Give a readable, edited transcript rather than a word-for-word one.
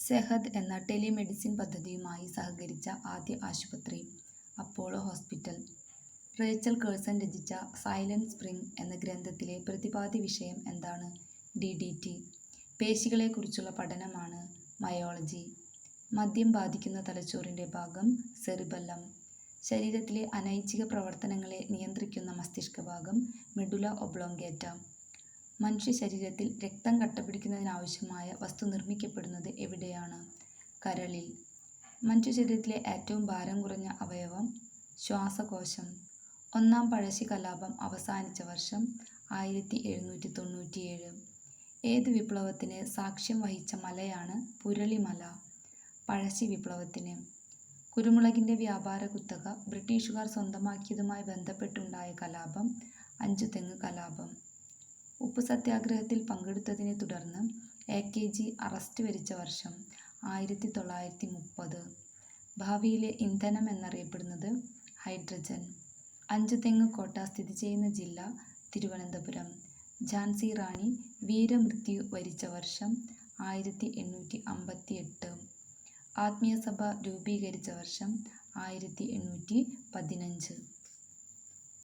സെഹദ് എന്ന ടെലിമെഡിസിൻ പദ്ധതിയുമായി സഹകരിച്ച ആദ്യ ആശുപത്രി അപ്പോളോ ഹോസ്പിറ്റൽ. റേച്ചൽ കേഴ്സൺ രചിച്ച സൈലന്റ് സ്പ്രിംഗ് എന്ന ഗ്രന്ഥത്തിലെ പ്രതിപാദ്യ വിഷയം എന്താണ്? DDT. പേശികളെക്കുറിച്ചുള്ള പഠനമാണ് മയോളജി. മദ്യം ബാധിക്കുന്ന തലച്ചോറിൻ്റെ ഭാഗം സെറിബെല്ലം. ശരീരത്തിലെ അനൈച്ഛിക പ്രവർത്തനങ്ങളെ നിയന്ത്രിക്കുന്ന മസ്തിഷ്കഭാഗം മെഡുല ഒബ്ലോങ്കേറ്റ. മനുഷ്യ ശരീരത്തിൽ രക്തം കട്ടപിടിക്കുന്നതിനാവശ്യമായ വസ്തു നിർമ്മിക്കപ്പെടുന്നത് എവിടെയാണ്? കരളിൽ. മനുഷ്യ ശരീരത്തിലെ ഏറ്റവും ഭാരം കുറഞ്ഞ അവയവം ശ്വാസകോശം. ഒന്നാം പഴശ്ശി കലാപം അവസാനിച്ച വർഷം 1797. ഏത് വിപ്ലവത്തിന് സാക്ഷ്യം വഹിച്ച മലയാണ് പുരളിമല? പഴശ്ശി വിപ്ലവത്തിന്. കുരുമുളകിൻ്റെ വ്യാപാര കുത്തക ബ്രിട്ടീഷുകാർ സ്വന്തമാക്കിയതുമായി ബന്ധപ്പെട്ടുണ്ടായ കലാപം അഞ്ചുതെങ്ങ് കലാപം. ഉപ്പു സത്യാഗ്രഹത്തിൽ പങ്കെടുത്തതിനെ തുടർന്ന് AKG അറസ്റ്റ് വരിച്ച വർഷം 1930. ഭാവിയിലെ ഇന്ധനം എന്നറിയപ്പെടുന്നത് ഹൈഡ്രജൻ. അഞ്ചുതെങ്ങ് കോട്ട സ്ഥിതി ചെയ്യുന്ന ജില്ല തിരുവനന്തപുരം. ഝാൻസി റാണി വീരമൃത്യു വരിച്ച വർഷം 1858. ആത്മീയസഭ രൂപീകരിച്ച വർഷം 1815.